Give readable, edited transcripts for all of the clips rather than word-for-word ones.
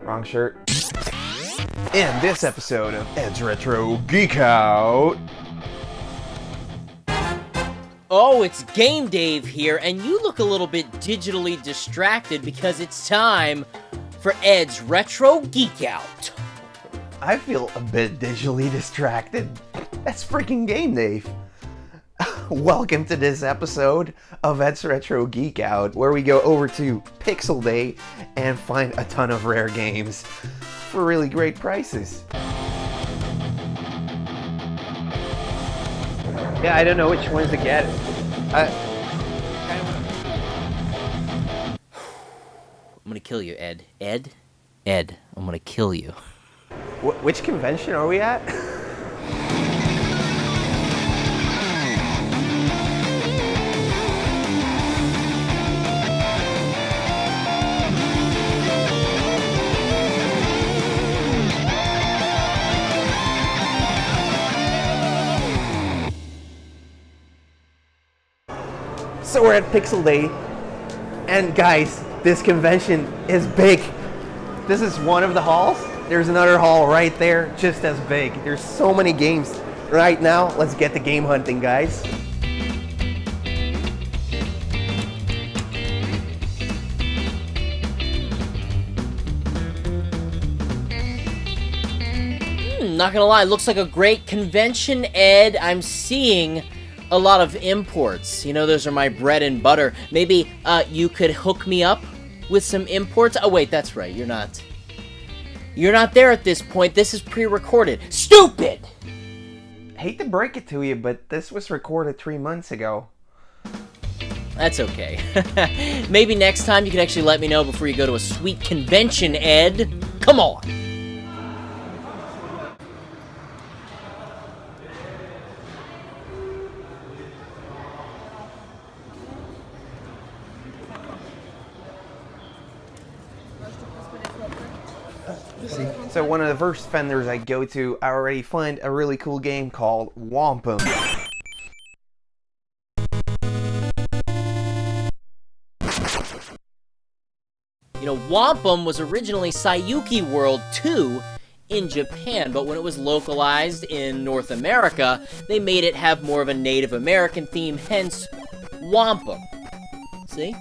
Wrong shirt. In this episode of Ed's Retro Geek Out. Oh, it's Game Dave here, and you look a little bit digitally distracted because it's time for Ed's Retro Geek Out. I feel a bit digitally distracted. That's freaking Game Dave. Welcome to this episode of Ed's Retro Geek Out, where we go over to Pixel Day and find a ton of rare games for really great prices. Yeah, I don't know which ones to get. I'm gonna kill you, Ed. Ed, I'm gonna kill you. Which convention are we at? So we're at Pixel Day, and guys, this convention is big. This is one of the halls. There's another hall right there, just as big. There's so many games right now. Let's get the game hunting, guys. Not gonna lie, looks like a great convention, Ed. I'm seeing a lot of imports. You know, those are my bread and butter. Maybe you could hook me up with some imports. Oh wait, that's right. You're not there at this point. This is pre-recorded. Stupid! Hate to break it to you, but this was recorded 3 months ago. That's okay. Maybe next time you can actually let me know before you go to a sweet convention, Ed. Come on! So one of the first vendors I go to, I already find a really cool game called Wampum. You know, Wampum was originally Sayuki World 2 in Japan, but when it was localized in North America, they made it have more of a Native American theme, hence Wampum. See?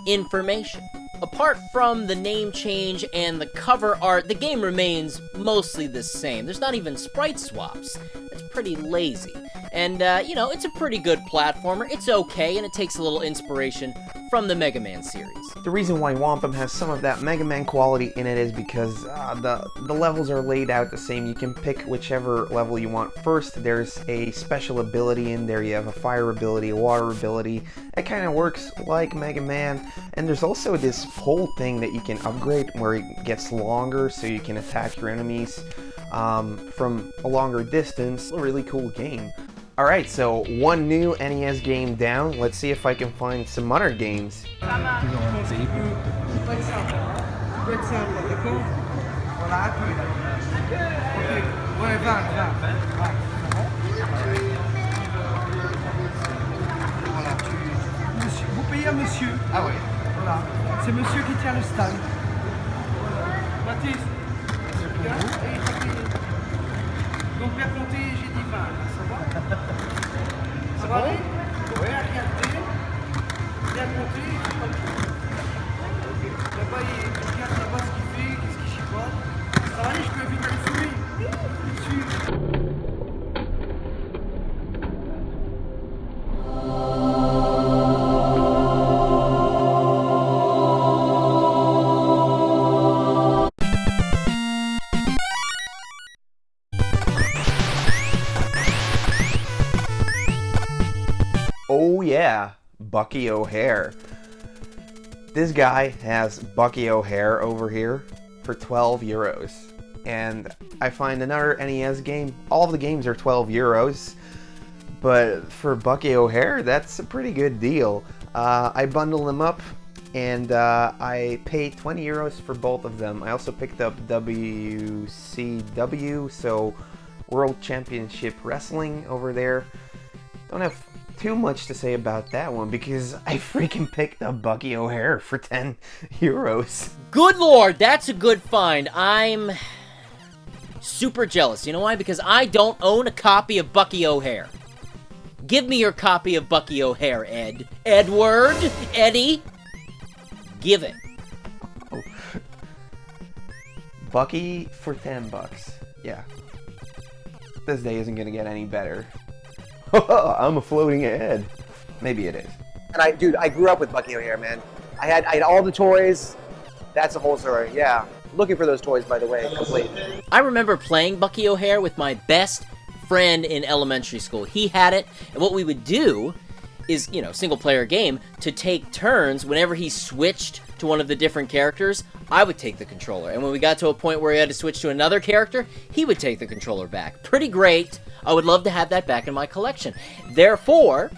Information. Apart from the name change and the cover art, the game remains mostly the same. There's not even sprite swaps. That's pretty lazy. And, you know, it's a pretty good platformer. It's okay, and it takes a little inspiration from the Mega Man series. The reason why Wampum has some of that Mega Man quality in it is because the levels are laid out the same. You can pick whichever level you want. First, there's a special ability in there. You have a fire ability, a water ability. It kind of works like Mega Man. And there's also this pole thing that you can upgrade where it gets longer so you can attack your enemies from a longer distance. A really cool game. Alright, so one new NES game down. Let's see if I can find some other games. Vous payez à monsieur. Ah ouais. Voilà. C'est monsieur qui tient le stand. Mathis. Donc bien compté, j'ai dit 20. Ça va? Ça va aller? Oui, regardez. Bien compté, c'est pas le tout. Là-bas, il regarde là-bas ce qu'il fait, qu'est-ce qu'il chipote. Ça va aller, je peux vite aller fumer. Dessus. Oh yeah, Bucky O'Hare. This guy has Bucky O'Hare over here for 12 euros. And I find another NES game, all of the games are 12 euros. But for Bucky O'Hare, that's a pretty good deal. I bundled them up and I paid 20 euros for both of them. I also picked up WCW, so World Championship Wrestling over there. Don't have too much to say about that one because I freaking picked up Bucky O'Hare for 10 euros. Good lord, that's a good find. I'm super jealous. You know why? Because I don't own a copy of Bucky O'Hare. Give me your copy of Bucky O'Hare, Ed. Edward? Eddie? Give it. Oh. Bucky for 10 bucks. Yeah. This day isn't gonna get any better. I'm a floating head. Maybe it is. And I grew up with Bucky O'Hare, man. I had all the toys. That's a whole story. Yeah. Looking for those toys, by the way, complete. I remember playing Bucky O'Hare with my best friend in elementary school. He had it, and what we would do is, you know, single player game, to take turns. Whenever he switched to one of the different characters, I would take the controller. And when we got to a point where he had to switch to another character, he would take the controller back. Pretty great. I would love to have that back in my collection. Therefore,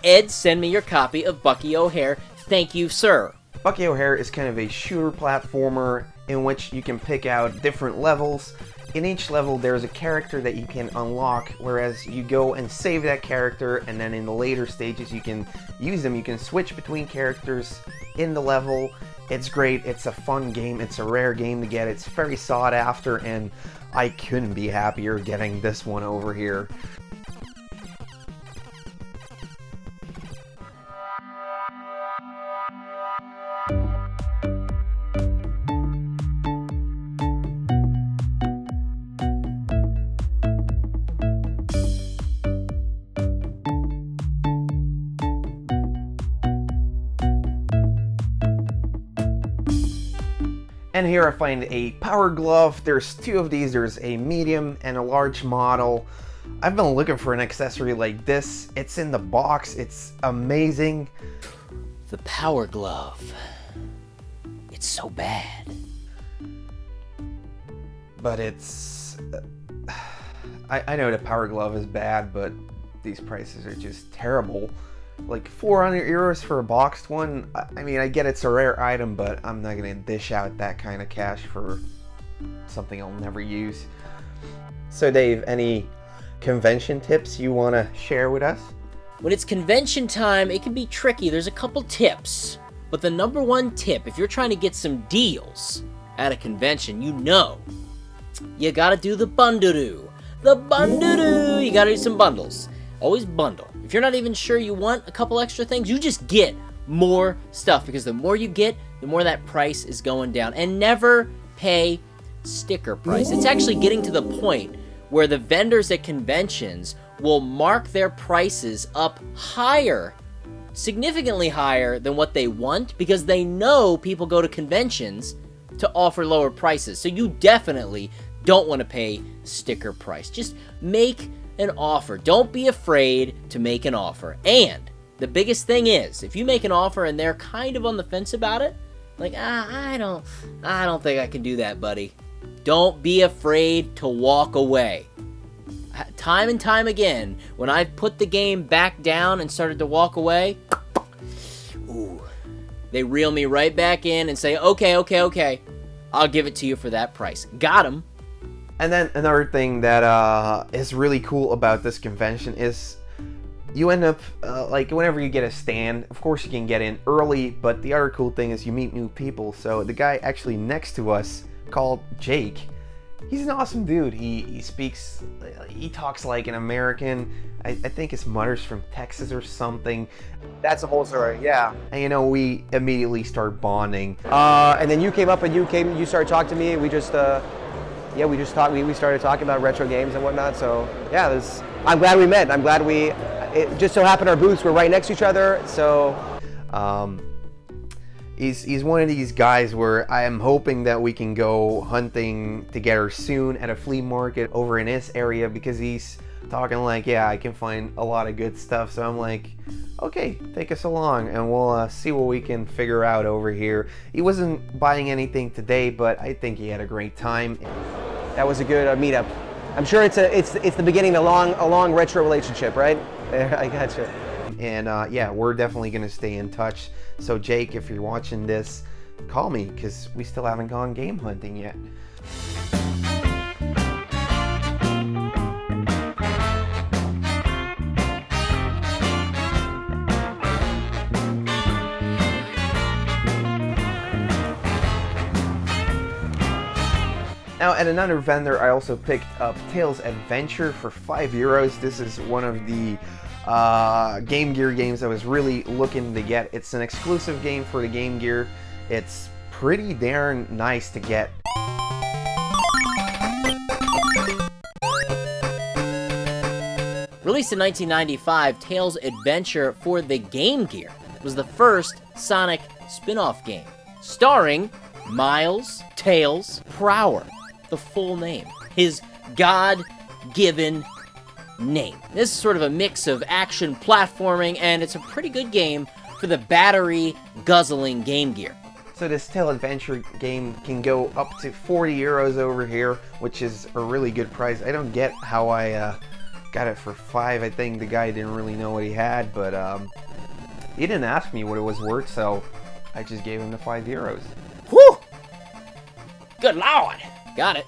Ed, send me your copy of Bucky O'Hare. Thank you, sir. Bucky O'Hare is kind of a shooter platformer in which you can pick out different levels. In each level, there's a character that you can unlock, whereas you go and save that character, and then in the later stages you can use them. You can switch between characters in the level. It's great. It's a fun game. It's a rare game to get. It's very sought after, and I couldn't be happier getting this one over here. And here I find a power glove. There's two of these. There's a medium and a large model. I've been looking for an accessory like this. It's in the box. It's amazing. The power glove. It's so bad. But it's... I know the power glove is bad, but these prices are just terrible. Like 400 euros for a boxed one. I mean, I get it's a rare item, but I'm not gonna dish out that kind of cash for something I'll never use. So Dave, any convention tips you want to share with us? When it's convention time, it can be tricky. There's a couple tips. But the number one tip, if you're trying to get some deals at a convention, you know, you gotta do the bundle-doo. The bundle-doo! You gotta do some bundles. Always bundle. If you're not even sure you want a couple extra things, you just get more stuff, because the more you get, the more that price is going down. And never pay sticker price. It's actually getting to the point where the vendors at conventions will mark their prices up higher, significantly higher than what they want, because they know people go to conventions to offer lower prices. So you definitely don't want to pay sticker price. Just make an offer. Don't be afraid to make an offer. And the biggest thing is, if you make an offer and they're kind of on the fence about it, like, I don't think I can do that, buddy. Don't be afraid to walk away. Time and time again, when I've put the game back down and started to walk away, ooh, they reel me right back in and say, okay, I'll give it to you for that price. Got 'em. And then another thing that is really cool about this convention is you end up, like, whenever you get a stand, of course you can get in early, but the other cool thing is you meet new people. So the guy actually next to us, called Jake, he's an awesome dude. He speaks, he talks like an American. I think his mother's from Texas or something. That's a whole story, yeah. And you know, we immediately start bonding. And then you came up and you started talking to me. We just talked. We started talking about retro games and whatnot. So yeah, I'm glad we met. I'm glad it just so happened our booths were right next to each other. So he's one of these guys where I am hoping that we can go hunting together soon at a flea market over in his area, because he's talking like, yeah, I can find a lot of good stuff. So I'm like, okay, take us along and we'll see what we can figure out over here. He wasn't buying anything today, but I think he had a great time. That was a good meetup. I'm sure it's the beginning of a long retro relationship, right? I gotcha. And yeah, we're definitely gonna stay in touch. So Jake, if you're watching this, call me, because we still haven't gone game hunting yet. Now, at another vendor, I also picked up Tails Adventure for €5. This is one of the Game Gear games I was really looking to get. It's an exclusive game for the Game Gear. It's pretty darn nice to get. Released in 1995, Tails Adventure for the Game Gear was the first Sonic spin-off game, starring Miles Tails Prower, the full name, his God-given name. This is sort of a mix of action platforming, and it's a pretty good game for the battery-guzzling Game Gear. So this Tails Adventure game can go up to €40 over here, which is a really good price. I don't get how I got it for $5. I think the guy didn't really know what he had, but he didn't ask me what it was worth, so I just gave him the €5. Whew! Good lord! Got it.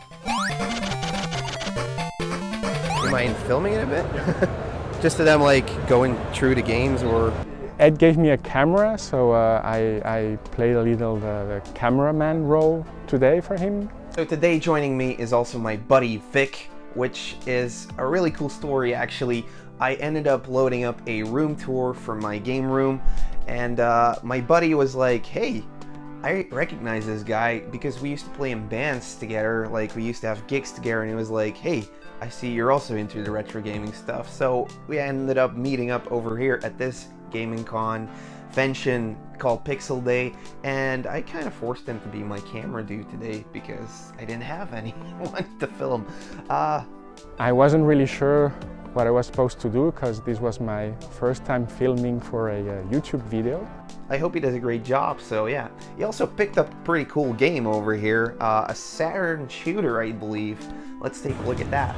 You mind filming it a bit? Just to them like going through the games or... Ed gave me a camera, so I played a little the cameraman role today for him. So today joining me is also my buddy Vic, which is a really cool story actually. I ended up loading up a room tour for my game room, and my buddy was like, hey, I recognize this guy because we used to play in bands together, like we used to have gigs together, and he was like, hey, I see you're also into the retro gaming stuff. So we ended up meeting up over here at this gaming convention called Pixel Day, and I kind of forced him to be my camera dude today because I didn't have anyone to film. I wasn't really sure what I was supposed to do because this was my first time filming for a YouTube video. I hope he does a great job, so yeah. He also picked up a pretty cool game over here, a Saturn shooter, I believe. Let's take a look at that.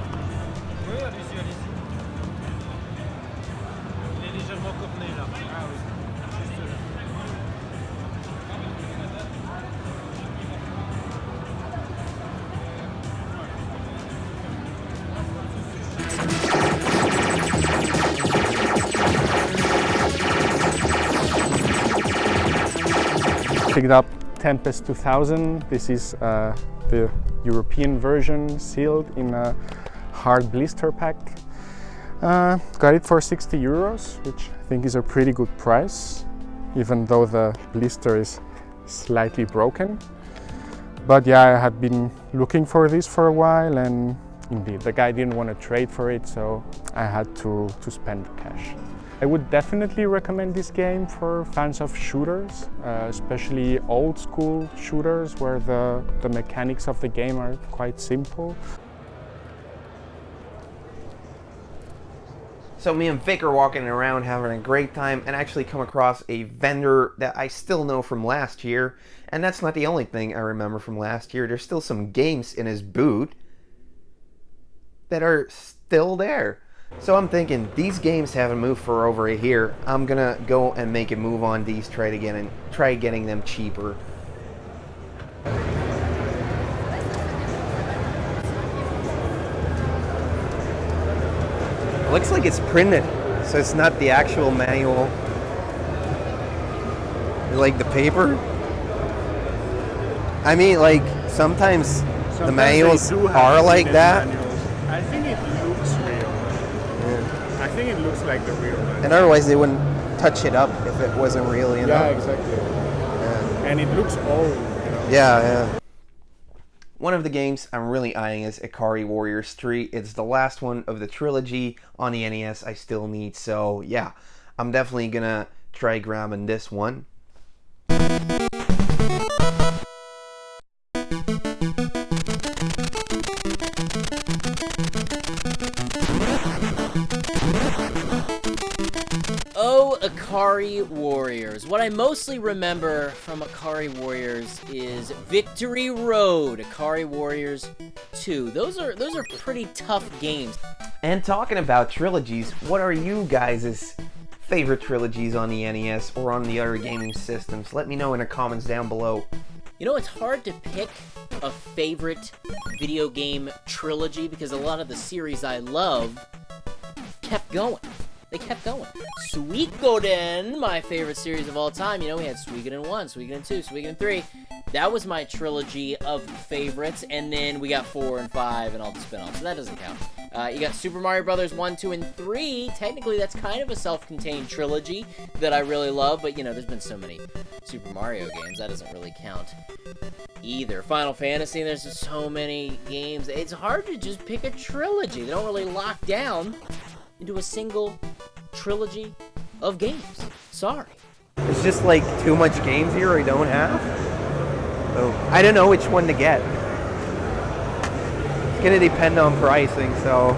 Picked up Tempest 2000. This is the European version, sealed in a hard blister pack. Got it for €60, which I think is a pretty good price, even though the blister is slightly broken. But yeah, I had been looking for this for a while, and indeed, the guy didn't want to trade for it, so I had to spend the cash. I would definitely recommend this game for fans of shooters, especially old school shooters where the mechanics of the game are quite simple. So me and Vic are walking around having a great time and actually come across a vendor that I still know from last year. And that's not the only thing I remember from last year. There's still some games in his booth that are still there. So I'm thinking, these games haven't moved for over a year. I'm gonna go and make a move on these, try getting them cheaper. It looks like it's printed, so it's not the actual manual. Like the paper. I mean, like sometimes the manuals are like that. I think it looks real. I think it looks like the real one. And otherwise they wouldn't touch it up if it wasn't real, you know? Yeah, exactly. Yeah. And it looks old, you know? Yeah. One of the games I'm really eyeing is Ikari Warriors 3. It's the last one of the trilogy on the NES I still need, so yeah. I'm definitely gonna try grabbing this one. Oh, Ikari Warriors. What I mostly remember from Ikari Warriors is Victory Road, Ikari Warriors 2. Those are pretty tough games. And talking about trilogies, what are you guys' favorite trilogies on the NES or on the other gaming systems? Let me know in the comments down below. You know, it's hard to pick a favorite video game trilogy because a lot of the series I love kept going. they kept going. Suikoden, my favorite series of all time. You know, we had Suikoden 1, Suikoden 2, Suikoden 3. That was my trilogy of favorites, and then we got 4 and 5 and all the spin-offs, so that doesn't count. You got Super Mario Brothers 1, 2, and 3. Technically, that's kind of a self-contained trilogy that I really love, but, you know, there's been so many Super Mario games, that doesn't really count either. Final Fantasy, there's just so many games. It's hard to just pick a trilogy. They don't really lock down into a single trilogy of games. Sorry. It's just like too much games here we don't have. So I don't know which one to get. It's gonna depend on pricing, so.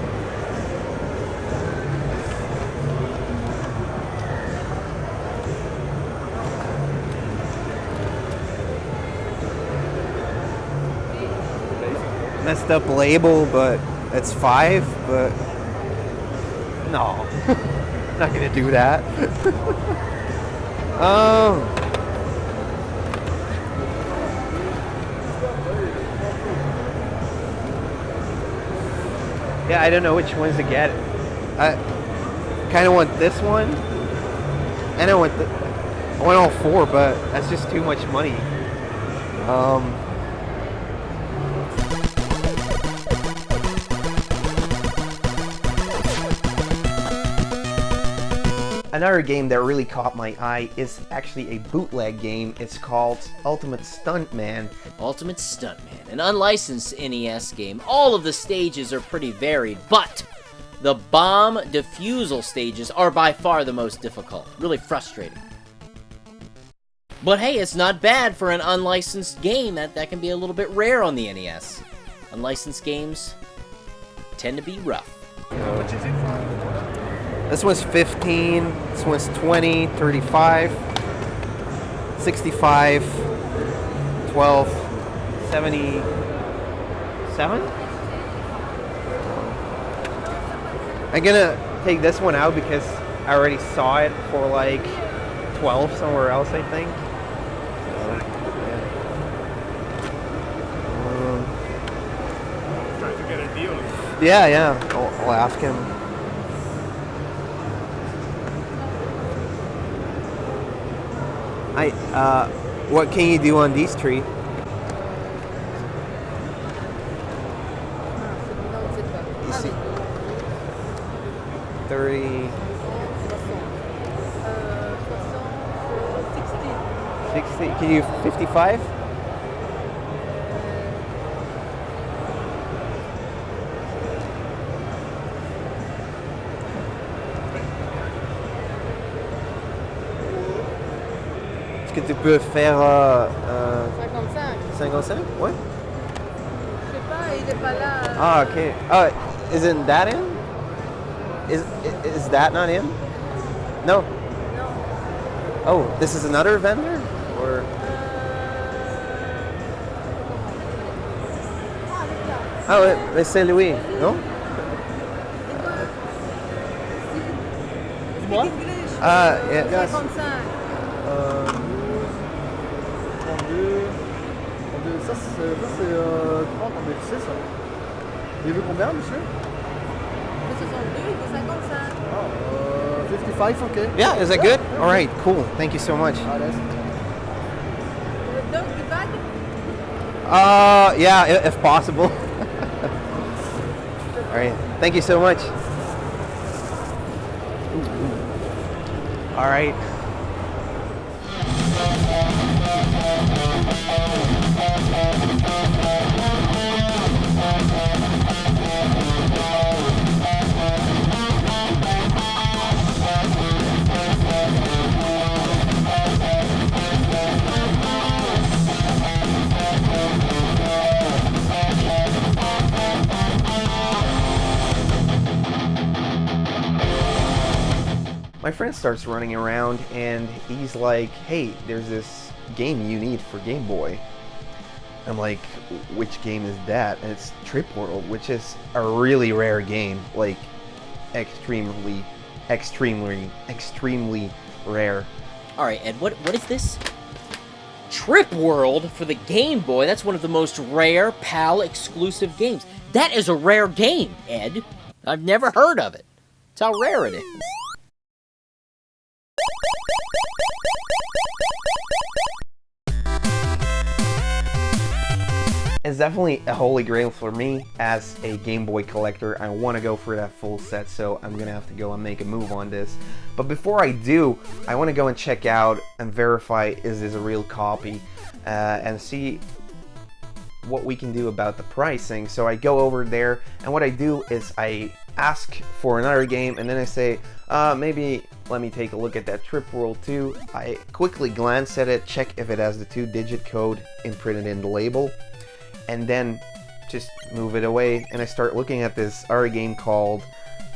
Messed up label, but it's 5, but no. Not gonna do that. Yeah, I don't know which ones to get. I kind of want this one, and I want all 4, but that's just too much money. Another game that really caught my eye is actually a bootleg game. It's called Ultimate Stuntman. Ultimate Stuntman, an unlicensed NES game. All of the stages are pretty varied, but the bomb defusal stages are by far the most difficult. Really frustrating. But hey, it's not bad for an unlicensed game. That can be a little bit rare on the NES. Unlicensed games tend to be rough. This one's 15, this one's 20, 35, 65, 12, 77? I'm gonna take this one out because I already saw it for like 12 somewhere else, I think. Trying to get a deal. Yeah, I'll ask him. What can you do on these three? Ici. 30. 60. Can you 55? Est-ce que tu peux faire 55. 55? Ouais. Je sais pas, il est pas là. Ah, okay. Isn't that in? Is that not in? No. Non. Oh, this is another vendor? Or Ah, avec là. oh, mais c'est Louis, non? What? Yes. 55. 32, ça c'est 30, mais tu sais ça. Il veut combien, monsieur? 62, il veut 55. 55, okay. Yeah, is that good? All right, cool. Thank you so much. Le dog du bag? Yeah, if possible. All right, thank you so much. All right. My friend starts running around and he's like, hey, there's this game you need for Game Boy. I'm like, which game is that? And it's Trip World, which is a really rare game, like extremely rare. All right, Ed, what is this? Trip World for the Game Boy. That's one of the most rare PAL exclusive games. That is a rare game, Ed. I've never heard of it. That's how rare it is. it's definitely a holy grail for me as a Game Boy collector. I want to go for that full set, so I'm gonna have to go and make a move on this. But before I do, I want to go and check out and verify is this a real copy, and see what we can do about the pricing. So I go over there, and what I do is I ask for another game, and then I say, maybe let me take a look at that Trip World 2. I quickly glance at it, check if it has the 2-digit code imprinted in the label, and then just move it away, and I start looking at this other game called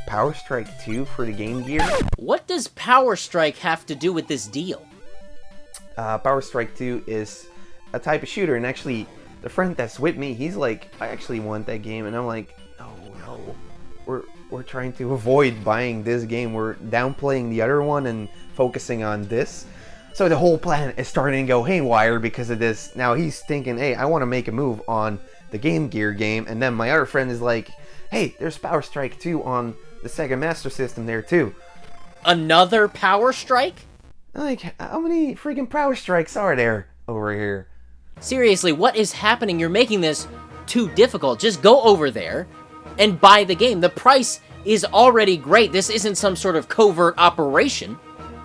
Power Strike 2 for the Game Gear. What does Power Strike have to do with this deal? Power Strike 2 is a type of shooter, and actually the friend that's with me, he's like, I actually want that game, and I'm like, oh no, we're trying to avoid buying this game. We're downplaying the other one and focusing on this. So the whole plan is starting to go haywire because of this. Now he's thinking, hey, I want to make a move on the Game Gear game, and then my other friend is like, hey, there's Power Strike 2 on the Sega Master System there too. Another Power Strike? Like, how many freaking Power Strikes are there over here? Seriously, what is happening? You're making this too difficult. Just go over there and buy the game. The price is already great. This isn't some sort of covert operation.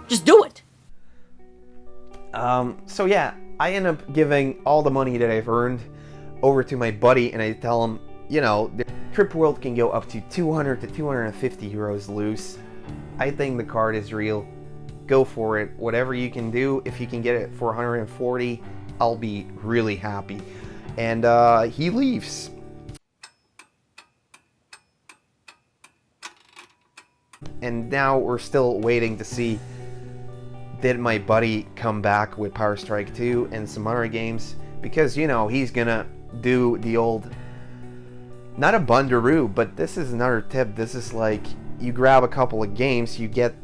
Just do it. So yeah, I end up giving all the money that I've earned over to my buddy, and I tell him, you know, the Trip World can go up to 200 to 250 euros loose. I think the card is real. Go for it. Whatever you can do, if you can get it for 140, I'll be really happy. And he leaves. And now we're still waiting to see, did my buddy come back with Power Strike 2 and some other games? Because, you know, he's gonna do the old, not a bundaroo, but this is another tip. This is like, you grab a couple of games, you get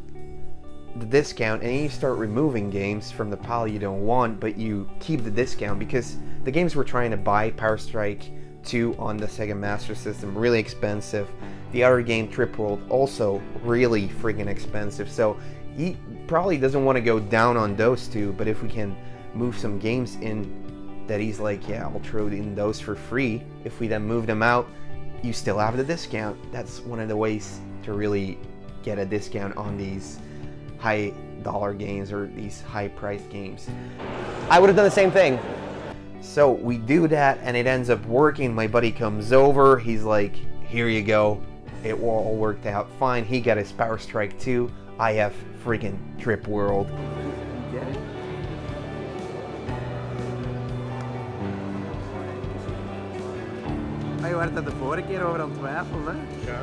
the discount, and you start removing games from the pile you don't want, but you keep the discount, because the games we're trying to buy, Power Strike 2 on the Sega Master System, really expensive. The other game, Trip World, also really freaking expensive. So he probably doesn't want to go down on those two, but if we can move some games in that he's like, yeah, I'll throw in those for free. If we then move them out, you still have the discount. That's one of the ways to really get a discount on these high dollar games or these high priced games. I would have done the same thing. So we do that, and it ends up working. My buddy comes over, he's like, here you go. It all worked out fine. He got his Power Strike 2. I have freaking Trip World. Je werd het de vorige keer over aan het twijfelen, hè? Ja.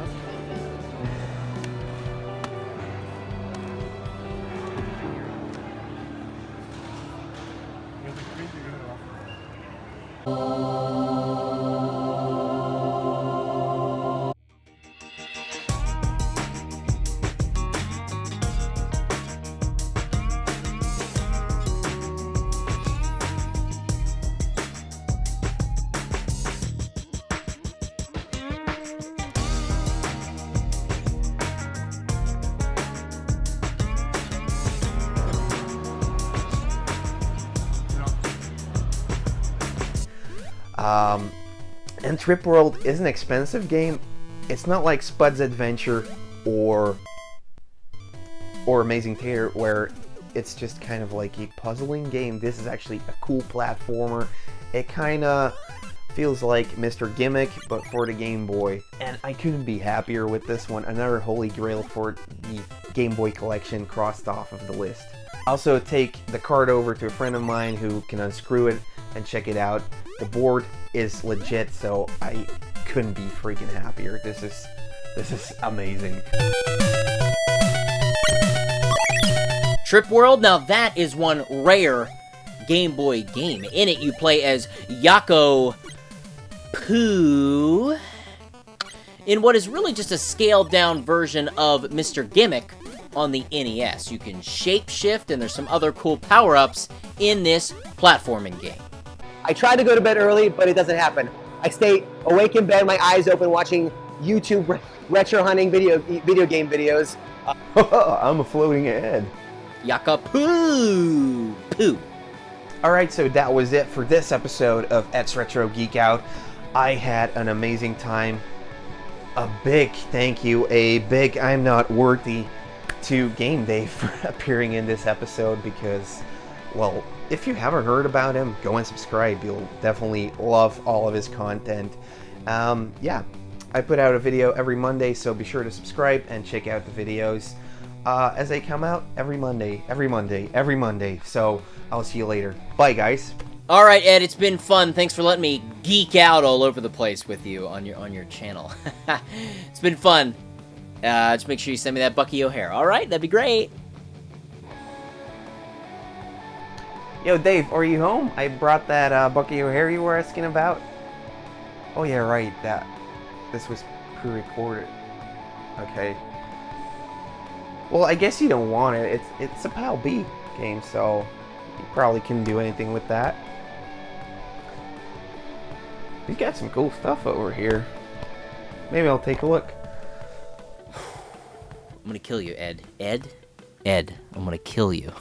And Trip World is an expensive game. It's not like Spud's Adventure or Amazing Tater, where it's just kind of like a puzzling game. This is actually a cool platformer. It kind of feels like Mr. Gimmick, but for the Game Boy. And I couldn't be happier with this one. Another holy grail for the Game Boy collection crossed off of the list. Also take the card over to a friend of mine who can unscrew it and check it out. The board is legit, so I couldn't be freaking happier. This is amazing. Trip World, now that is one rare Game Boy game. In it, you play as Yako Poo in what is really just a scaled-down version of Mr. Gimmick on the NES. You can shapeshift, and there's some other cool power-ups in this platforming game. I try to go to bed early, but it doesn't happen. I stay awake in bed, my eyes open, watching YouTube retro hunting video game videos. I'm a floating head. Yaka Poo! Poo. Alright, so that was it for this episode of Et's Retro Geek Out. I had an amazing time. A big thank you, a big I'm not worthy to Game Day for appearing in this episode because, well, if you haven't heard about him, go and subscribe. You'll definitely love all of his content. Yeah, I put out a video every Monday, so be sure to subscribe and check out the videos as they come out every Monday. So I'll see you later. Bye, guys. All right, Ed, it's been fun. Thanks for letting me geek out all over the place with you on your channel. It's been fun. Just make sure you send me that Bucky O'Hare. All right, that'd be great. Yo, Dave, are you home? I brought that Bucky O'Hare you were asking about. Oh yeah, right. This was pre-recorded. Okay. Well, I guess you don't want it. It's a PAL B game, so you probably couldn't do anything with that. He's got some cool stuff over here. Maybe I'll take a look. I'm gonna kill you, Ed. Ed, I'm gonna kill you.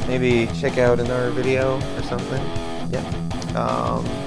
Maybe check out another video or something. Yeah.